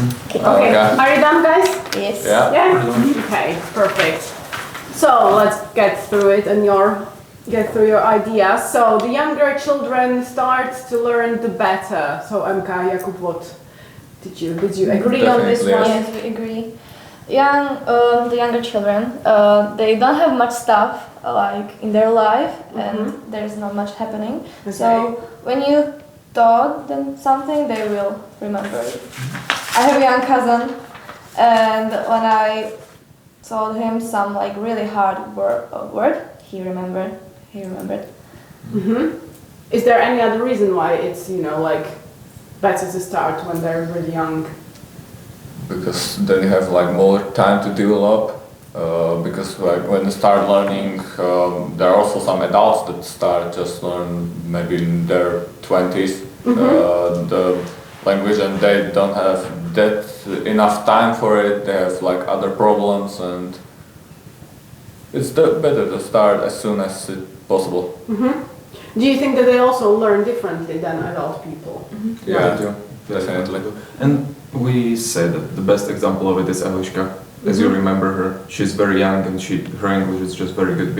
Okay, are you done, guys? Yes. Yeah. Yeah? Okay, perfect. So let's get through it and get through your ideas. So the younger children start to learn, the better. So Emka, Jakub, what did you agree on this Definitely, one? Yes, we agree. The younger children, they don't have much stuff like in their life, and there's not much happening. Okay. So when you taught them something, they will remember it. I have a young cousin, and when I told him some like really hard word, he remembered. Is there any other reason why it's, like, better to start when they're really young? Because they have like more time to develop. Because like when they start learning, there are also some adults that start just learn maybe in their 20s the language, and they don't have that enough time for it. They have like other problems, and it's better to start as soon as possible. Do you think that they also learn differently than adult people? Yeah, They do. definitely. And we say that the best example of it is Eliška. As you remember her, she's very young and her English is just very good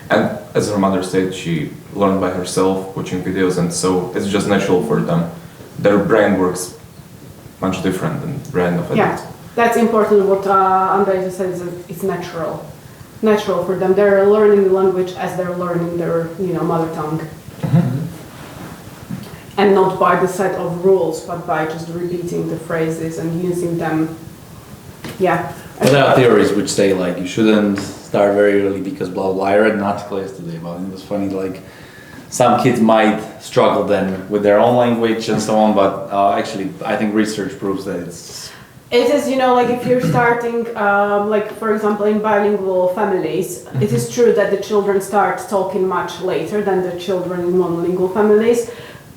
and as her mother said, she learned by herself, watching videos, and so it's just natural for them. Their brain works much different than the brain of adults. Yeah, that's important. What Andrej just said is that it's natural for them. They're learning the language as they're learning their, mother tongue. And not by the set of rules, but by just repeating the phrases and using them. Yeah. Well, there are theories which say like you shouldn't start very early because blah blah. I read an article yesterday about it. It was funny. Like some kids might struggle then with their own language and so on, but actually I think research proves that it's. It is, like if you're starting, like for example, in bilingual families, it is true that the children start talking much later than the children in monolingual families,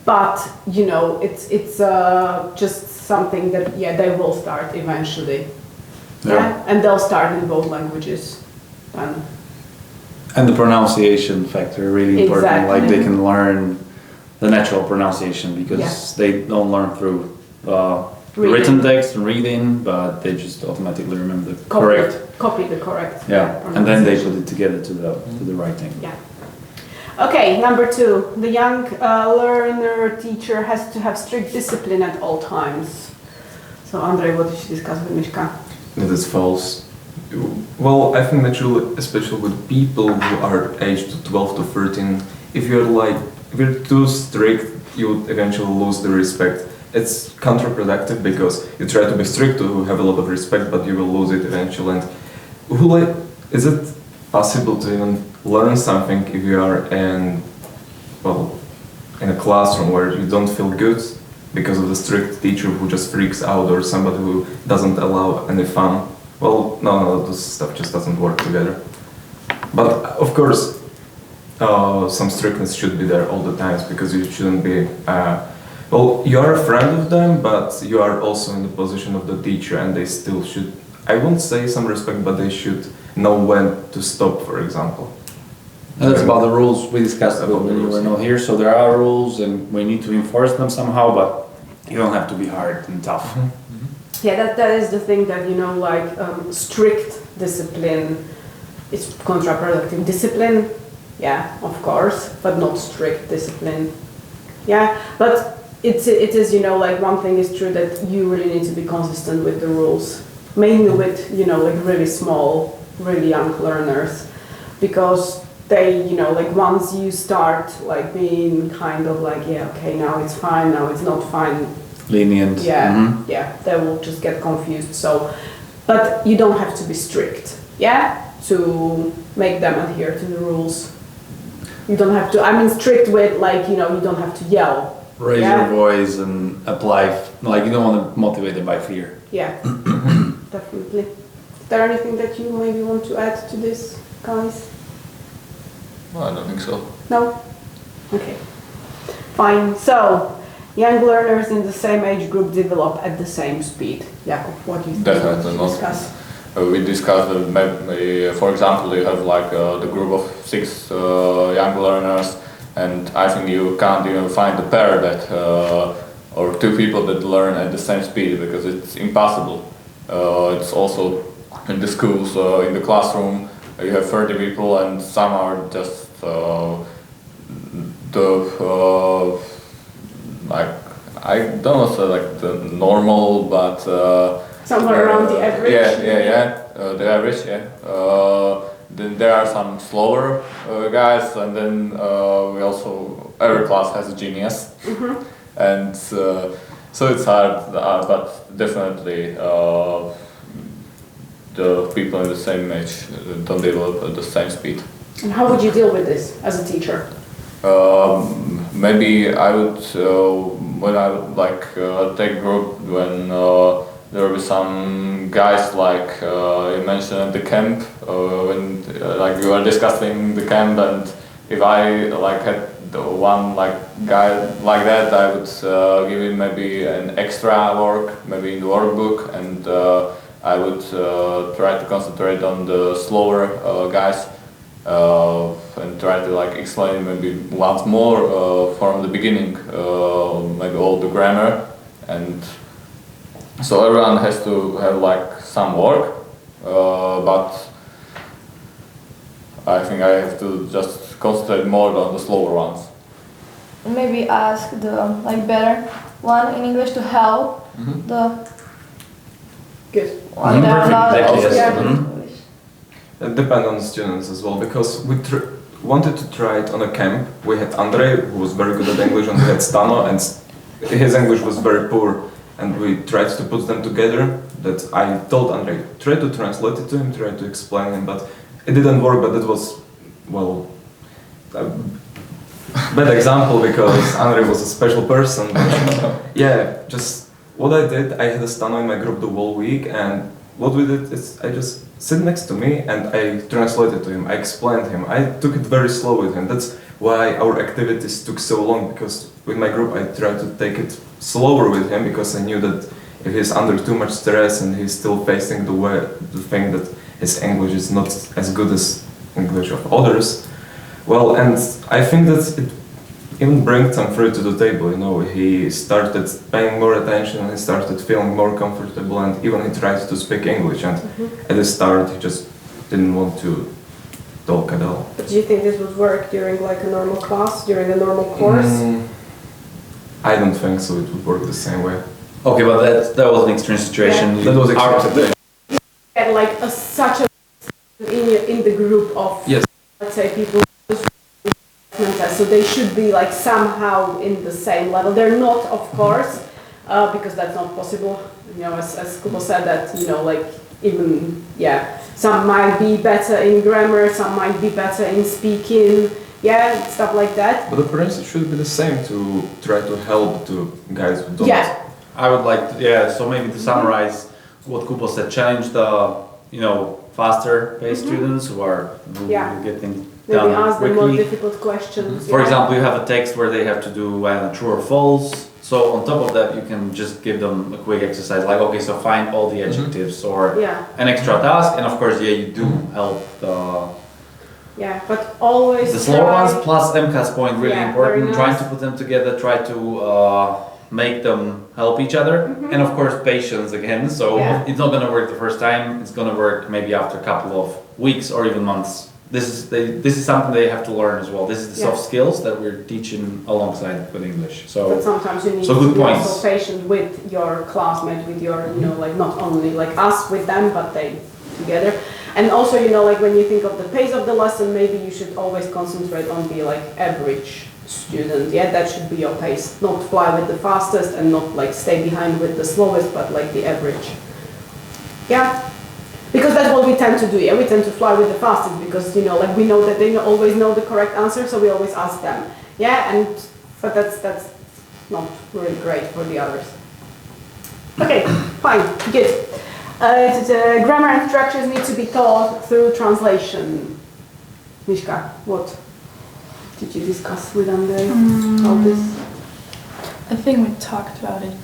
but it's just something that they will start eventually. Yeah, and they'll start in both languages. And the pronunciation factor really important. Exactly. Like they can learn the natural pronunciation because they don't learn through written text and reading, but they just automatically remember the Copy the correct. Yeah, and then they put it together to the right thing. Yeah. Okay, number 2. The young learner teacher has to have strict discipline at all times. So Andrej, what did you discuss with Miška? That is false. Well, I think naturally, especially with people who are aged 12 to 13, if you're too strict, you would eventually lose the respect. It's counterproductive because you try to be strict to have a lot of respect, but you will lose it eventually. And is it possible to even learn something if you are in a classroom where you don't feel good because of the strict teacher who just freaks out or somebody who doesn't allow any fun? Well, no, this stuff just doesn't work together. But of course, some strictness should be there all the times because you shouldn't be. You are a friend of them, but you are also in the position of the teacher, and they still should. I won't say some respect, but they should know when to stop, for example. And that's about the rules we discussed about when you were not here. So there are rules, and we need to enforce them somehow, but you don't have to be hard and tough. Yeah, that is the thing that, strict discipline is counterproductive. Discipline, yeah, of course, but not strict discipline. Yeah, but it is, one thing is true that you really need to be consistent with the rules, mainly with, really small, really young learners, because they, once you start, being kind of now it's fine, now it's not fine. Lenient. Yeah, they will just get confused. So, but you don't have to be strict, to make them adhere to the rules. You don't have to, strict with, you don't have to yell. Raise your voice and apply, you don't want to motivate them by fear. Yeah, definitely. Is there anything that you maybe want to add to this, guys? Well, I don't think so. No? Okay. Fine. So, young learners in the same age group develop at the same speed. Jakub, what do you think? Definitely not. Discuss? We discussed that maybe, for example, you have the group of 6 young learners, and I think you can't even find a pair that or two people that learn at the same speed, because it's impossible. It's also in the schools, in the classroom, you have 30 people and some are just like, I don't know, so like the normal, but Somewhere around the average. the average, then there are some slower guys, and then we also, every class has a genius, and so it's hard, but definitely the people in the same age don't develop at the same speed. And how would you deal with this as a teacher? Maybe I would, when I would like take group, when there will be some guys like you mentioned at the camp, when like you are discussing the camp, and if I like had the one like guy like that, I would give him maybe an extra work, maybe in the workbook, and I would try to concentrate on the slower guys. And try to like explain maybe once more from the beginning, maybe all the grammar, and so everyone has to have like some work, but I think I have to just concentrate more on the slower ones. Maybe ask the like better one in English to help the Good. one that are not Exactly, also yes. good in English. It depends on the students as well, because we wanted to try it on a camp. We had Andrei, who was very good at English, and we had Stano, and his English was very poor. And we tried to put them together. That I told Andrei, try to translate it to him, try to explain him, but it didn't work. But it was, well, a bad example, because Andrei was a special person. But yeah, just what I did, I had a Stano in my group the whole week, and what we did is I just sit next to me and I translated to him, I explained him, I took it very slow with him. That's why our activities took so long, because with my group I tried to take it slower with him, because I knew that if he's under too much stress and he's still facing the thing that his English is not as good as English of others, well, and I think that it even brings some fruit to the table, you know. He started paying more attention and he started feeling more comfortable, and even he tried to speak English, and at the start he just didn't want to talk at all. But do you think this would work during like a normal class, during a normal course? I don't think so, it would work the same way. Okay, but that was an extreme situation. That was Our- extreme. And like such a in the group of Yes. let's say people, so they should be like somehow in the same level. They're not, of course, because that's not possible. You know, as Kubo said, that you know, like even some might be better in grammar, some might be better in speaking, stuff like that. But the principle should be the same, to try to help the guys who don't. Yeah. I would like to, so maybe to summarize what Kubo said, challenge the, faster paced students who get things Maybe done ask them more quickly. difficult questions. For example, you have a text where they have to do true or false. So on top of that, you can just give them a quick exercise like, okay, so find all the adjectives or an extra task. And of course, you do help but always the slower try- ones, plus MCAS point, really Yeah, important. very Trying nice. to put them together, try to make them help each other, and of course patience again. So it's not gonna work the first time. It's gonna work maybe after a couple of weeks or even months. This is something they have to learn as well. This is the soft skills that we're teaching alongside with English. But So sometimes you need So to good be points. also patient with your classmates, with your, like not only like us with them, but they together. And also, like when you think of the pace of the lesson, maybe you should always concentrate on the like average student. That should be your pace. Not fly with the fastest and not like stay behind with the slowest, but like the average. Because that's what we tend to do. We tend to fly with the fastest because like we know that they always know the correct answer, so we always ask them. But that's not really great for the others. Okay, fine, good. Grammar and structures need to be taught through translation. Mishka, what did you discuss with Andrei about this? I think we talked about it.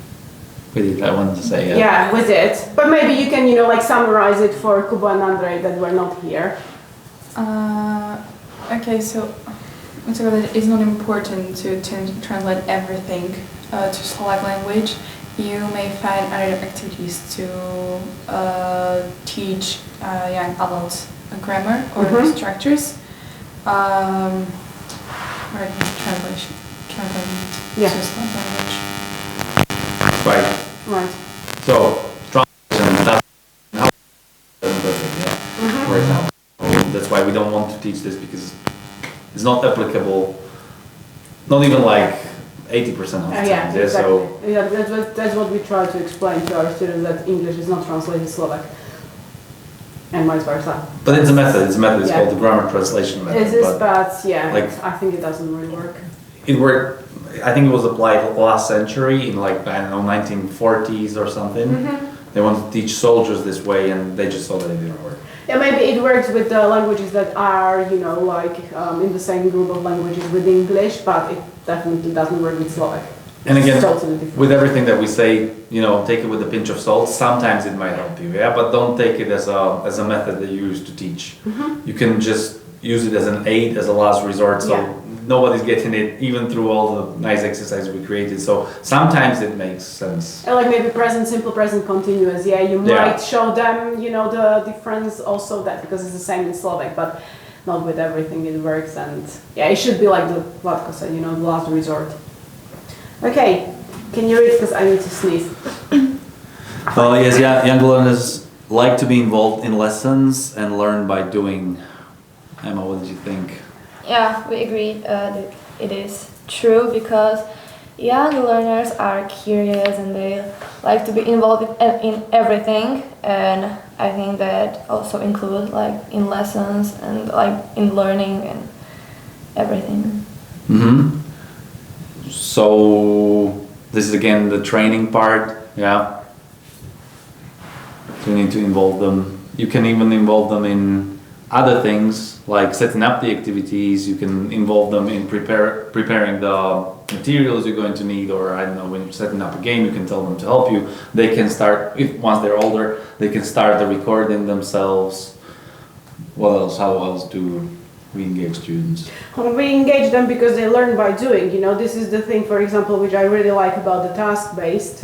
I wanted to say with it. But maybe you can, like summarize it for Kubo and Andrei that were not here. Okay, so we talked about it. It's not important to translate everything to Slovak language, you may find other activities to teach young adults grammar or structures. Or translation Yeah. to Slovak language. Right. Right. So, translation, that's how perfect, yeah, for example. That's why we don't want to teach this because it's not applicable, not even like 80% of the Yeah, time. exactly. So, Yeah, that's what we try to explain to our students, that English is not translated Slovak, and vice versa. but it's a method. It's Yeah. called the grammar translation method. It is, but but yeah, like- I think it doesn't really work. it worked. I think it was applied last century in like, I don't know, 1940s or something. They wanted to teach soldiers this way, and they just saw that it didn't work. Yeah, maybe it works with the languages that are, you know, like in the same group of languages with English, but it definitely doesn't work with Slovak. And again, It's totally different. with everything that we say, you know, take it with a pinch of salt. Sometimes it might help you, yeah, but don't take it as a method that you use to teach. You can just use it as an aid, as a last resort. So Yeah. nobody's getting it, even through all the nice exercises we created. So sometimes it makes sense. And like maybe present simple, present continuous. Yeah, you Yeah. might show them, you know, the difference also, that because it's the same in Slovak, but not with everything it works. And yeah, it should be like the Vlatko said, you know, the last resort. Okay, can you read, because I need to sneeze. Yes, yeah, young learners like to be involved in lessons and learn by doing. Emma, what did you think? Yeah, we agree that it is true because young learners are curious and they like to be involved in everything, and I think that also includes like in lessons and like in learning and everything. So this is again the training part, yeah. So you need to involve them. You can even involve them in other things like setting up the activities. You can involve them in preparing the materials you're going to need, or I don't know, when you're setting up a game, you can tell them to help you. They can start, if once they're older, they can start the recording themselves. What else? How else do we engage students? We engage them because they learn by doing. You know, this is the thing, for example, which I really like about the task-based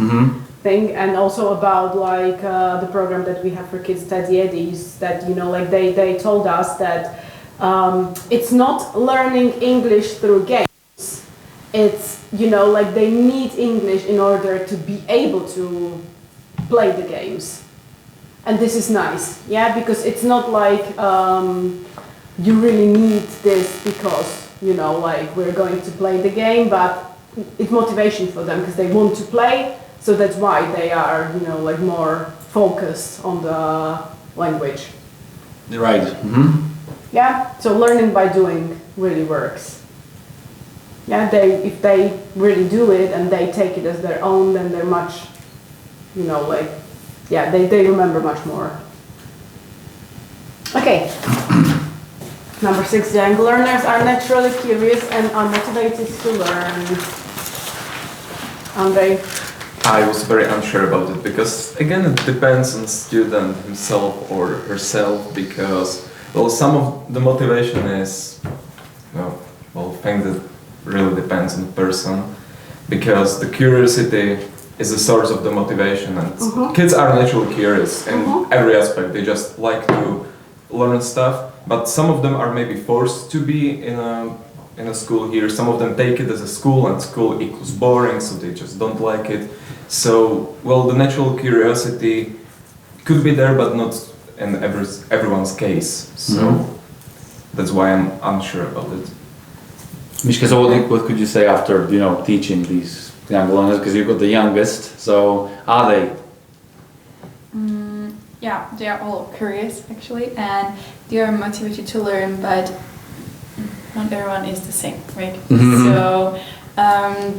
thing, and also about like the program that we have for kids, Teddy Eddies, that, you know, like they told us that it's not learning English through games. It's, you know, like they need English in order to be able to play the games. And this is nice, yeah, because it's not like you really need this because, you know, like we're going to play the game, but it's motivation for them because they want to play. So that's why they are, you know, like more focused on the language. Right. Yeah, so learning by doing really works. Yeah, if they really do it and they take it as their own, then they're much, you know, like, yeah, they remember much more. Okay. Number 6, young learners are naturally curious and are motivated to learn. Andrei? I was very unsure about it because again it depends on student himself or herself, because well, some of the motivation is thing that really depends on the person, because the curiosity is the source of the motivation, and kids are naturally curious in every aspect. They just like to learn stuff, but some of them are maybe forced to be in a school here. Some of them take it as a school, and school equals boring, so they just don't like it. So, well, the natural curiosity could be there, but not in everyone's case. So that's why I'm unsure about it. Mishka, so what could you say after, you know, teaching these young learners? Because you've got the youngest, so are they? Yeah, they are all curious actually, and they are motivated to learn, but not everyone is the same, right? So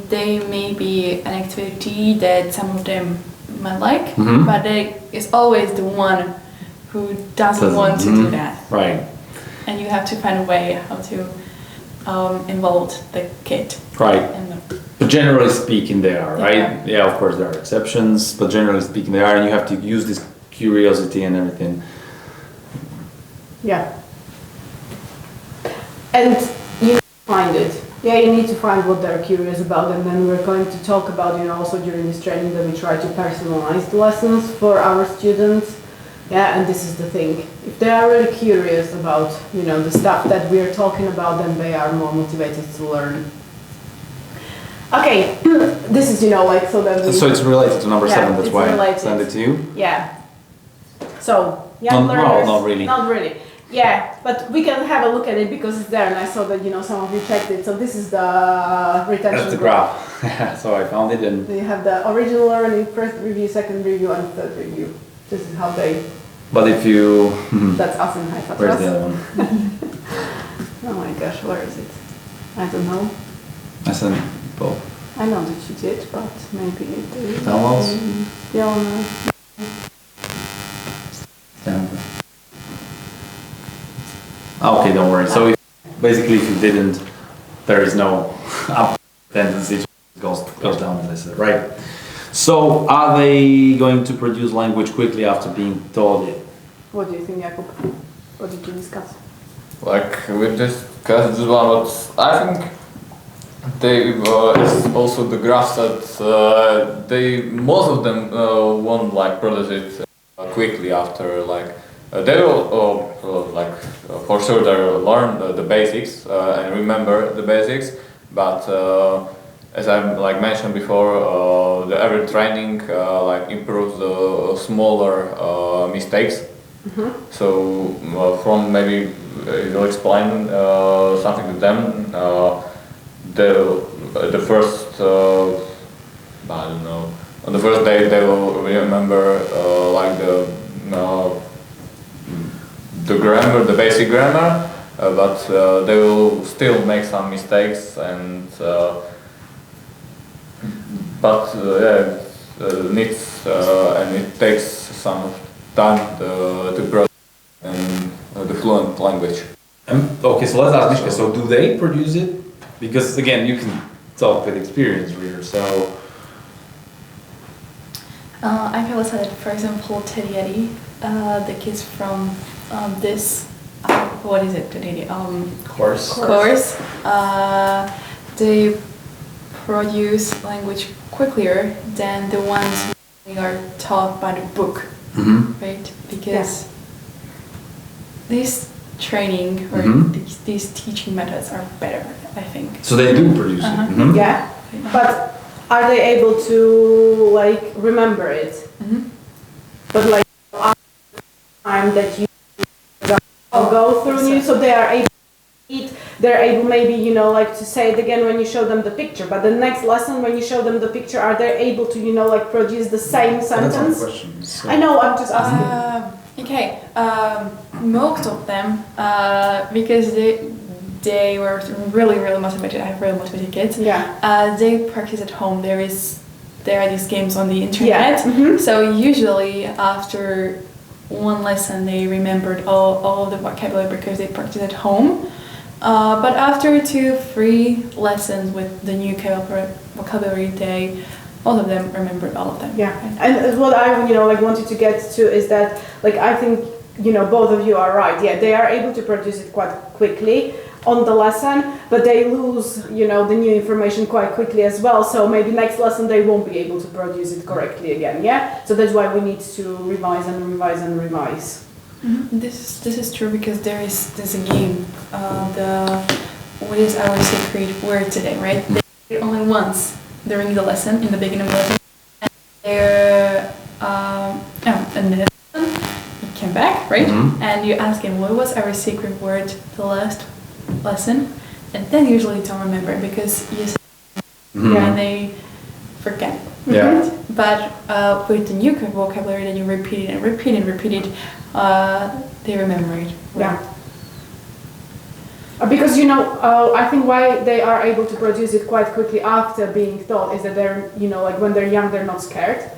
they may be an activity that some of them might like, but there is always the one who doesn't want to do that. Right. And you have to find a way how to involve the kid. Right. In the, But generally speaking, they are, right? Yeah. Yeah, of course there are exceptions, but generally speaking, they are, and you have to use this curiosity and everything. Yeah. And you find it. Yeah, you need to find what they're curious about, and then we're going to talk about, also during this training that we try to personalize the lessons for our students. Yeah, and this is the thing. If they are really curious about, the stuff that we're talking about, then they are more motivated to learn. Okay, this is, so that we... So it's related to number 7, that's it's why I related. send it to you? Yeah. So, young No, learners... not really. Not really. Yeah, but we can have a look at it because it's there, and I saw that, some of you checked it. So this is the retention That's the graph. graph. So I found it and... You have the original learning, first review, second review, and third review. This is how they... But if you... That's us in Haifa. Where's the other one? Oh my gosh, where is it? I don't know. I sent both. I know that you did, but maybe it is... Downloads? Yeah, no. Stanford. Okay, don't worry. So basically if you didn't, there is no up tendency, it goes down as I said, right? So are they going to produce language quickly after being taught it? What do you think, Jakub? What did you discuss? Like we discussed this one, but I think they it's also the graph that most of them won't like produce it quickly after they will for sure they'll learn the basics and remember the basics, but as I mentioned before, the every training improves the smaller mistakes. Mm-hmm. So from maybe you'll explain something to them. The first I don't know. On the first day they will remember the grammar, the basic grammar, but they will still make some mistakes and. Needs and it takes some time to produce and the fluent language. Okay, so let's ask Mishka, so do they produce it? Because again, you can talk with experience here, so... I can also that, for example, Teddy Eddy, the kids from this, what is it, Teddy Eddy? Course. They produce language quicker than the ones who are taught by the book, right? Because this training or these teaching methods are better, I think. So they do produce it? Yeah, but are they able to remember it? But time that you go through you, so they are able to eat. They're able maybe, to say it again when you show them the picture, but the next lesson when you show them the picture, are they able to, produce the same sentence? So. I know, I'm just asking. Okay, most of them, because they were really, really motivated, I have really motivated kids, they practice at home. There are these games on the internet, so usually after one lesson they remembered all of the vocabulary because they practiced at home. But after 2-3 lessons with the new vocabulary, all of them remembered all of them. Yeah, and what I wanted to get to is that I think both of you are right. Yeah, they are able to produce it quite quickly on the lesson, but they lose the new information quite quickly as well. So maybe next lesson they won't be able to produce it correctly again. Yeah, so that's why we need to revise and revise and revise. This is true because there's a game. What is our secret word today, right? They did it only once during the lesson in the beginning of the lesson, and and then he came back, right? And you ask him what was our secret word the last lesson, and then usually don't remember because you say and they forget. Yeah. But with the new vocabulary, then you repeat it and repeat it and repeat it. They remember it. Yeah. Because I think why they are able to produce it quite quickly after being taught is that they're when they're young they're not scared,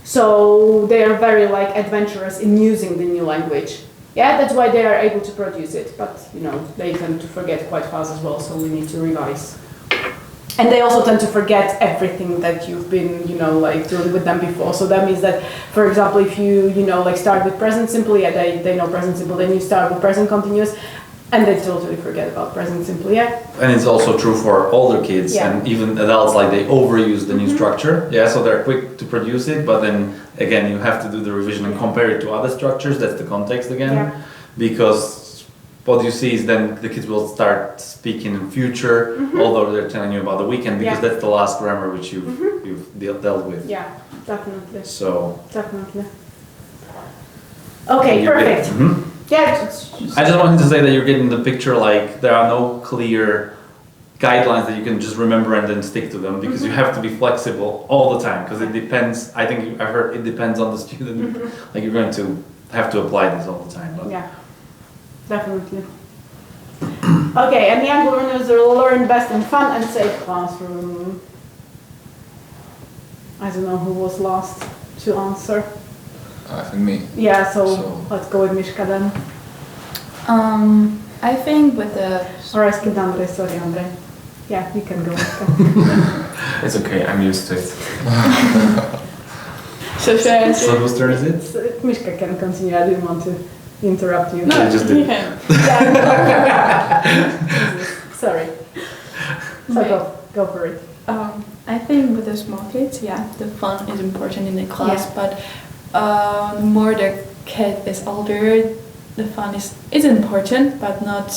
so they are very adventurous in using the new language. Yeah, that's why they are able to produce it. But they tend to forget quite fast as well, so we need to revise. And they also tend to forget everything that you've been, doing with them before. So that means that, for example, if you, start with present simple, they know present simple, then you start with present continuous. And they totally forget about present simple, yeah. And it's also true for older kids Yeah. and even adults, like they overuse the new Mhm. structure. Yeah, so they're quick to produce it, but then again, you have to do the revision and compare it to other structures. That's the context again. Yeah. Because what you see is then the kids will start speaking in future, although they're telling you about the weekend, because Mm-hmm. Yeah. that's the last grammar which you've dealt with. Yeah, definitely, So. definitely. Okay, perfect. Mhm. Yeah, I just wanted to say that you're getting the picture, like there are no clear guidelines that you can just remember and then stick to them, because you have to be flexible all the time, because it depends, I think I heard it depends on the student, like you're going to have to apply this all the time. But. yeah, definitely. Okay, and young learners learn best in fun and safe classroom. I don't know who was last to answer. I think me. Yeah, so So- let's go with Mishka then. I think with the Or I skipped Andrei, sorry Andrei. Yeah, you can go. Mishka. It's okay, I'm used to it. so should I answer? So whose turn is it? Mishka can continue, I didn't want to interrupt you. No, I just did. you can. Sorry. So Okay. go for it. I think with the small kids, yeah, the fun is important in the class, but the more the kid is older, the fun is important, but not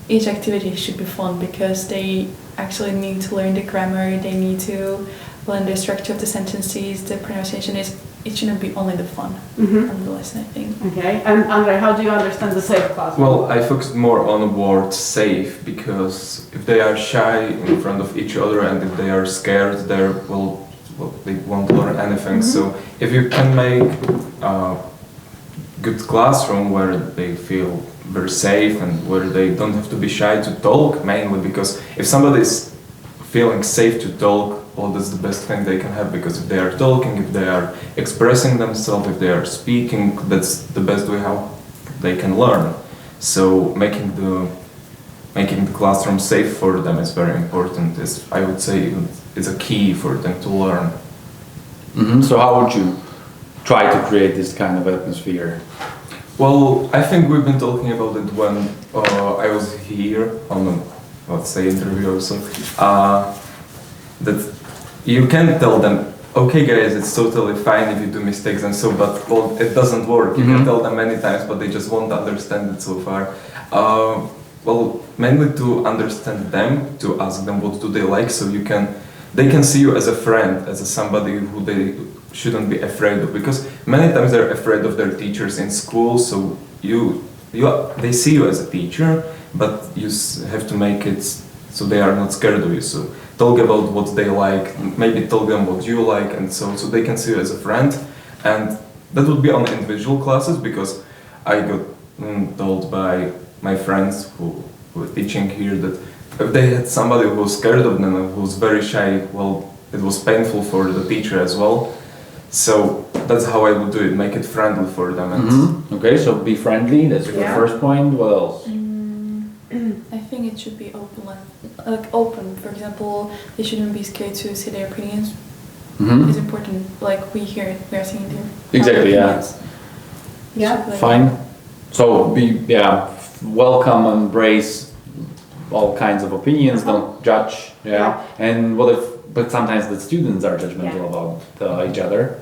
each activity should be fun, because they actually need to learn the grammar, they need to learn the structure of the sentences, the pronunciation it shouldn't be only the fun of the lesson, I think. Okay, and Andrei, how do you understand the safe classroom? Well, I focused more on the word safe, because if they are shy in front of each other and if they are scared, they won't learn anything. So if you can make a good classroom where they feel very safe and where they don't have to be shy to talk, mainly because if somebody is feeling safe to talk, well, that's the best thing they can have, because if they are talking, if they are expressing themselves, if they are speaking, that's the best way how they can learn. So making the classroom safe for them is very important. I would say it's a key for them to learn. So how would you try to create this kind of atmosphere? Well, I think we've been talking about it when I was here on, let's say, interview or so. That you can tell them, okay, guys, it's totally fine if you do mistakes and so, but well, it doesn't work. You can tell them many times, but they just won't understand it so far. Well, mainly to understand them, to ask them what do they like, so they can see you as a friend, as somebody who they shouldn't be afraid of, because many times they're afraid of their teachers in school, so they see you as a teacher, but you have to make it so they are not scared of you. So talk about what they like, maybe tell them what you like, and so they can see you as a friend. And that would be on individual classes, because I got told by my friends who were teaching here that if they had somebody who was scared of them and who was very shy, well, it was painful for the teacher as well. So that's how I would do it, make it friendly for them. And Okay, so be friendly, that's your Yeah. first point. What else? I think it should be open, like open. For example, they shouldn't be scared to say their opinions. It's important, like we are saying there. Exactly, yeah. Opinions. Yeah. Should, like, Fine. So welcome, embrace all kinds of opinions, don't judge. Yeah. And but sometimes the students are judgmental about each other.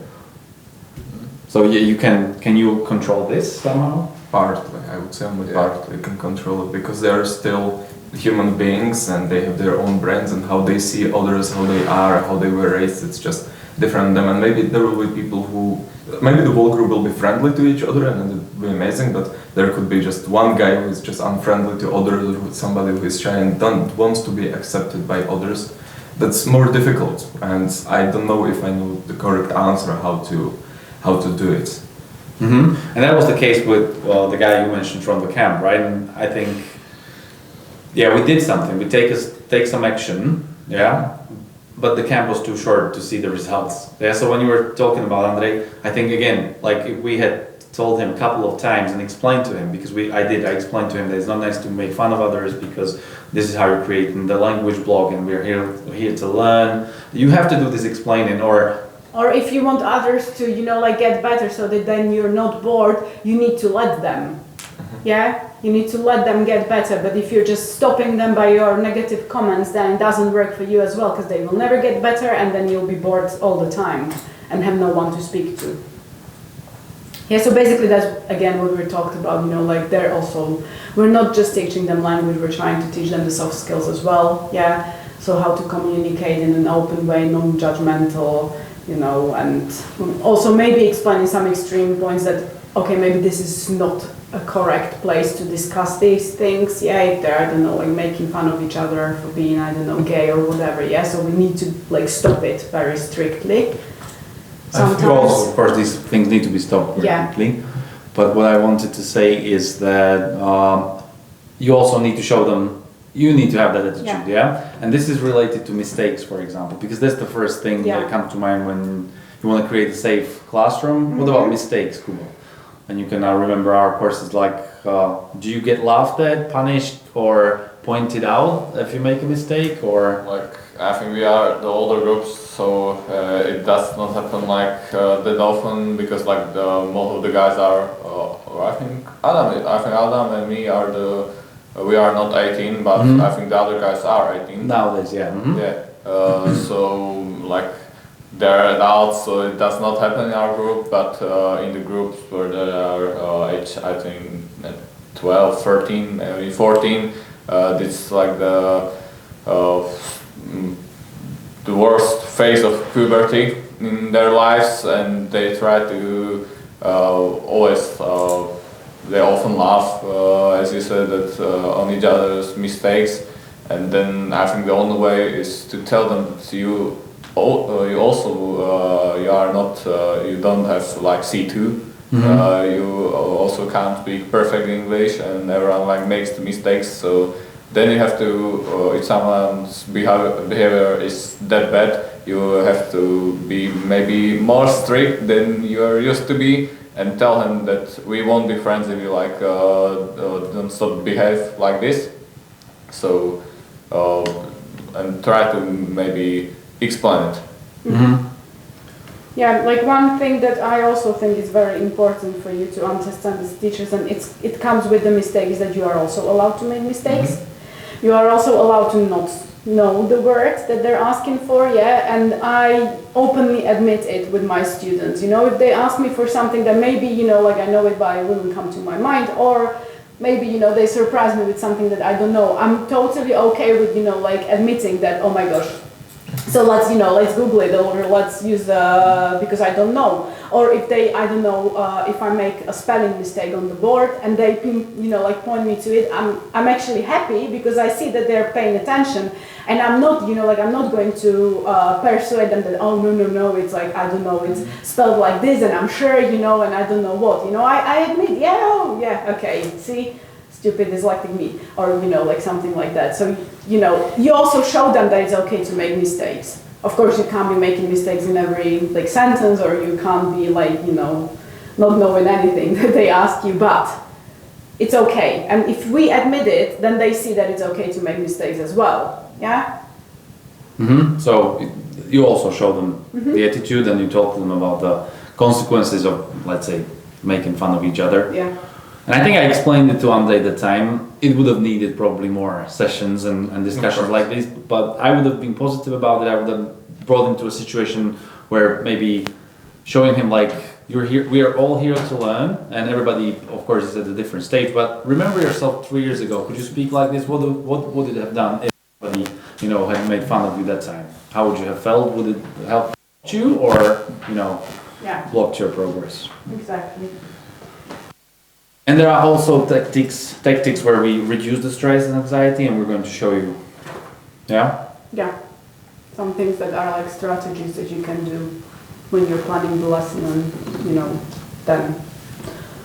So can you control this somehow? partly, I would say only partly can control it, because they are still human beings and they have their own brains, and how they see others, how they are, how they were raised, it's just different than them. And maybe there will be people maybe the whole group will be friendly to each other and it will be amazing, but there could be just one guy who is just unfriendly to others, or somebody who is shy and wants to be accepted by others. That's more difficult, and I don't know if I know the correct answer how to do it. And that was the case with the guy you mentioned from the camp, right? And I think, we did something. We take some action, but the camp was too short to see the results. Yeah. So when you were talking about Andrei, I think again, like if we had told him a couple of times and explained to him, because I explained to him that it's not nice to make fun of others, because this is how you're creating the language blog and we're here to learn. You have to do this explaining, Or if you want others to, get better so that then you're not bored, you need to let them. Yeah? you need to let them get better, but if you're just stopping them by your negative comments, then it doesn't work for you as well, because they will never get better, and then you'll be bored all the time and have no one to speak to. Yeah, so basically that's again what we talked about, like they're also, we're not just teaching them language, we're trying to teach them the soft skills as well, yeah. So how to communicate in an open way, non-judgmental, and also maybe explaining some extreme points that, okay, maybe this is not a correct place to discuss these things, yeah, if they're, I don't know, like making fun of each other for being, I don't know, gay or whatever, yeah, so we need to like stop it very strictly. Sometimes. Also, of course, these things need to be stopped very quickly. But what I wanted to say is that you also need to show them, you need to have that attitude, yeah? And this is related to mistakes, for example, because that's the first thing that comes to mind when you want to create a safe classroom. What about mistakes, Kubo? And you can now remember our courses like, do you get laughed at, punished, or pointed out if you make a mistake, or? Like, I think we are the older groups, so it does not happen like that often, because like most of the guys are, I think Adam and me are we are not 18, but I think the other guys are 18. Nowadays, yeah. Yeah. So like they're adults, so it does not happen in our group, but in the groups where there are age, I think 12, 13, maybe 14, it's like the worst phase of puberty in their lives, and they try to always they often laugh, as you said, that on each other's mistakes, and then I think the only way is to tell them that you are not, you don't have like C2. You also can't speak perfect English, and everyone like makes the mistakes. So then you have to, if someone's behavior is that bad, you have to be maybe more strict than you are used to be, and tell him that we won't be friends if you like don't stop behave like this. So and try to maybe explain it. Yeah, like one thing that I also think is very important for you to understand as teachers, and it comes with the mistakes, that you are also allowed to make mistakes. You are also allowed to not know the words that they're asking for, yeah, and I openly admit it with my students. If they ask me for something that maybe, like I know it but it wouldn't come to my mind, or maybe, they surprise me with something that I don't know, I'm totally okay with, like admitting that, oh my gosh, so let's Google it, or let's use, because I don't know. Or if they, I don't know, if I make a spelling mistake on the board and they, like point me to it, I'm actually happy because I see that they're paying attention, and I'm not, I'm not going to persuade them that, oh, no, it's like, I don't know, it's spelled like this, and I'm sure, and I don't know what, I admit, yeah, okay, see, stupid dyslexic me, or, like something like that. So, you also show them that it's okay to make mistakes. Of course, you can't be making mistakes in every like sentence, or you can't be like, not knowing anything that they ask you, but it's okay. And if we admit it, then they see that it's okay to make mistakes as well, yeah? So you also show them the attitude, and you talk to them about the consequences of, let's say, making fun of each other. Yeah. And I think I explained it to Andrei at the time. It would have needed probably more sessions and discussions like this, but I would have been positive about it. I would have brought him to a situation where maybe showing him like, you're here, we are all here to learn, and everybody, of course, is at a different stage, but remember yourself 3 years ago. Could you speak like this? What would it have done if somebody, had made fun of you that time? How would you have felt? Would it help you, or, blocked your progress? Exactly. And there are also tactics where we reduce the stress and anxiety, and we're going to show you. Yeah? Yeah. Some things that are like strategies that you can do when you're planning the lesson, and, then